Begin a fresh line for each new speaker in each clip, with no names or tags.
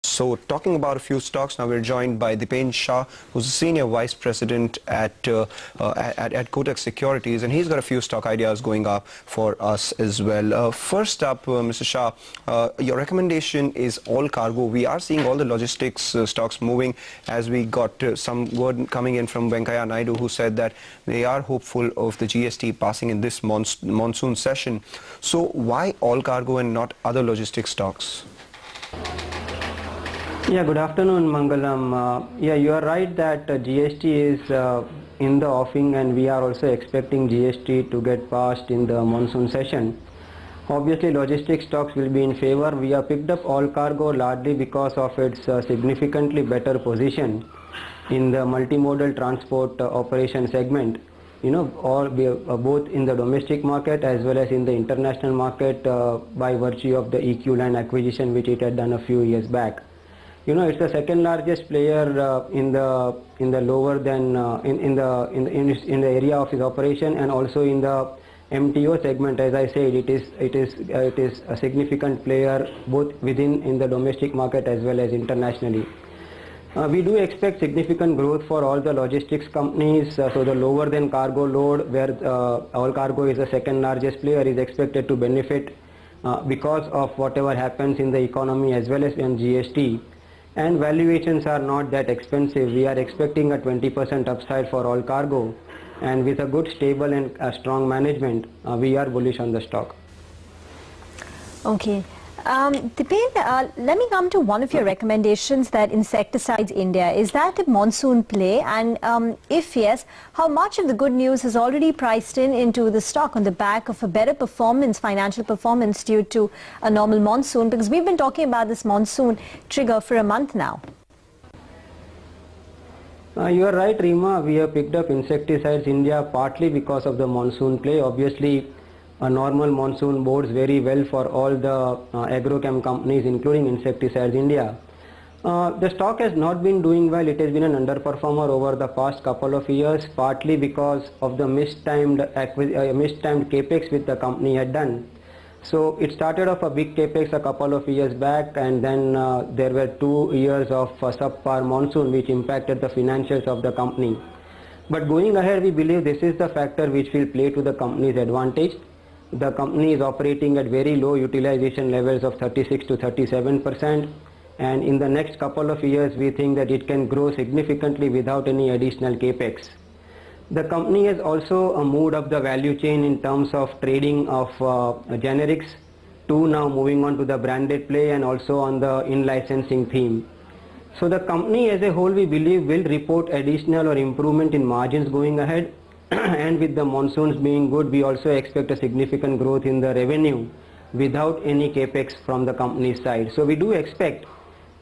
So talking about a few stocks, now we're joined by Dipen Shah, who's a Senior Vice President at Kotak Securities, and he's got a few stock ideas going up for us as well. First up, Mr. Shah, your recommendation is all cargo. We are seeing all the logistics stocks moving as we got some word coming in from Venkaiah Naidu, who said that they are hopeful of the GST passing in this monsoon session. So why all cargo and not other logistics stocks?
Yeah, good afternoon, Mangalam. Yeah, you are right that GST is in the offing, and we are also expecting GST to get passed in the monsoon session. Obviously, logistics stocks will be in favor. We have picked up all cargo largely because of its significantly better position in the multimodal transport operation segment. You know, both in the domestic market as well as in the international market by virtue of the EQ line acquisition which it had done a few years back. You know, it's the second largest player in the lower than in the area of its operation, and also in the MTO segment. As I said, it is a significant player both in the domestic market as well as internationally. We do expect significant growth for all the logistics companies. So the lower than cargo load, where all cargo is the second largest player, is expected to benefit because of whatever happens in the economy as well as in GST. And valuations are not that expensive. We are expecting a 20% upside for all cargo, and with a good, stable and strong management, we are bullish on the stock.
Okay. Dipen, let me come to one of your recommendations, that Insecticides India. Is that a monsoon play? And if yes, how much of the good news is already priced into the stock on the back of a better performance, financial performance due to a normal monsoon? Because we've been talking about this monsoon trigger for a month now.
You are right, Rima. We have picked up Insecticides India partly because of the monsoon play. Obviously, a normal monsoon bodes very well for all the agrochem companies, including Insecticides India. The stock has not been doing well. It has been an underperformer over the past couple of years, partly because of the mistimed capex which the company had done. So it started off a big capex a couple of years back, and then there were 2 years of subpar monsoon which impacted the financials of the company. But going ahead, we believe this is the factor which will play to the company's advantage. The company is operating at very low utilization levels of 36 to 37%, and in the next couple of years we think that it can grow significantly without any additional capex. The company has also moved up the value chain in terms of trading of generics to now moving on to the branded play and also on the in-licensing theme. So the company as a whole, we believe, will report additional or improvement in margins going ahead. And with the monsoons being good, we also expect a significant growth in the revenue without any capex from the company's side. So we do expect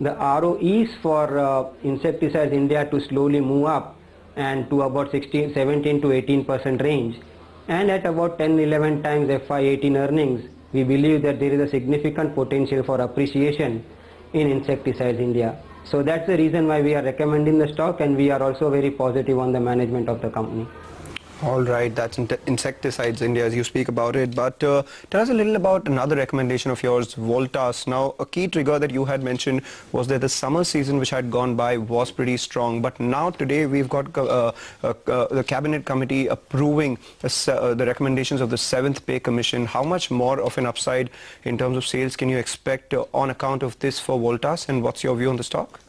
the ROEs for Insecticides India to slowly move up and to about 17 to 18% range. And at about 10-11 times FY18 earnings, we believe that there is a significant potential for appreciation in Insecticides India. So that's the reason why we are recommending the stock, and we are also very positive on the management of the company.
All right, that's Insecticides India as you speak about it. But tell us a little about another recommendation of yours, Voltas. Now, a key trigger that you had mentioned was that the summer season which had gone by was pretty strong. But now today we've got the Cabinet Committee approving the recommendations of the 7th Pay Commission. How much more of an upside in terms of sales can you expect on account of this for Voltas, and what's your view on the stock?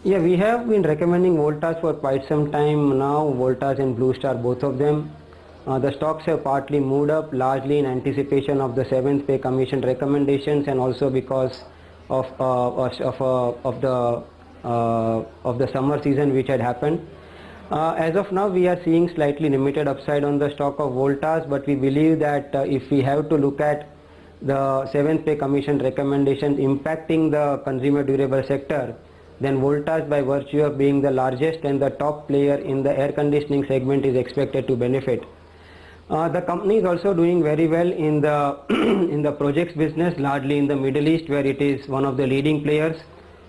Yeah, we have been recommending Voltas for quite some time now, Voltas and Blue Star, both of them. The stocks have partly moved up, largely in anticipation of the 7th Pay Commission recommendations, and also because of the summer season which had happened. As of now, we are seeing slightly limited upside on the stock of Voltas, but we believe that if we have to look at the 7th Pay Commission recommendations impacting the consumer durable sector, then Voltas, by virtue of being the largest and the top player in the air conditioning segment, is expected to benefit. The company is also doing very well in the in the projects business, largely in the Middle East, where it is one of the leading players,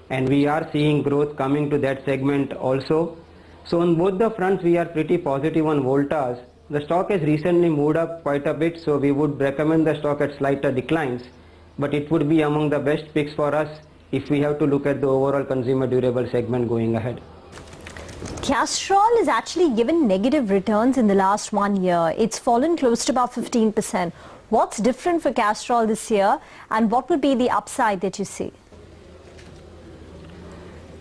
and we are seeing growth coming to that segment also. So on both the fronts, we are pretty positive on Voltas. The stock has recently moved up quite a bit, so we would recommend the stock at slighter declines. but it would be among the best picks for us if we have to look at the overall consumer durable segment going ahead.
Castrol has actually given negative returns in the last 1 year. It's fallen close to about 15%. What's different for Castrol this year, and what would be the upside that you see?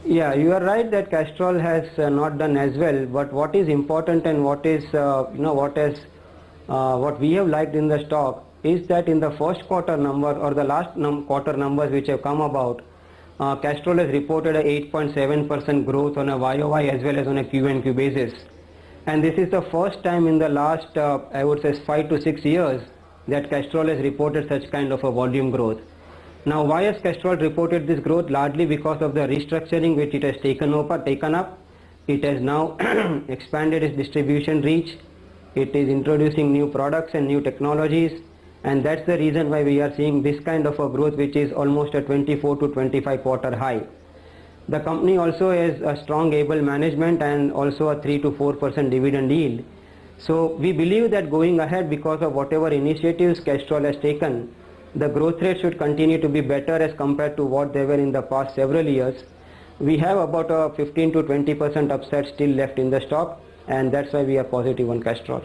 Yeah, you are right that Castrol has not done as well, but what is important and what is what we have liked in the stock is that in the first quarter number or the last quarter numbers which have come about, Castrol has reported a 8.7% growth on a YOY as well as on a QNQ basis, and this is the first time in the last I would say 5 to 6 years that Castrol has reported such kind of a volume growth. Now, why has Castrol reported this growth? Largely because of the restructuring which it has taken up. It has now expanded its distribution reach. It is introducing new products and new technologies, and that's the reason why we are seeing this kind of a growth, which is almost a 24 to 25 quarter high. The company also has a strong able management and also a 3 to 4% dividend yield. So we believe that going ahead, because of whatever initiatives Castrol has taken, the growth rate should continue to be better as compared to what they were in the past several years. We have about a 15 to 20% upside still left in the stock, and that's why we are positive on Castrol.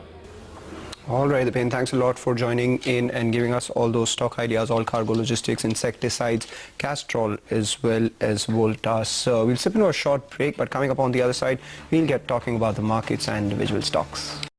All right, Dipen, thanks a lot for joining in and giving us all those stock ideas, all cargo logistics, insecticides, Castrol as well as Voltas. We'll slip into a short break, but coming up on the other side, we'll get talking about the markets and individual stocks.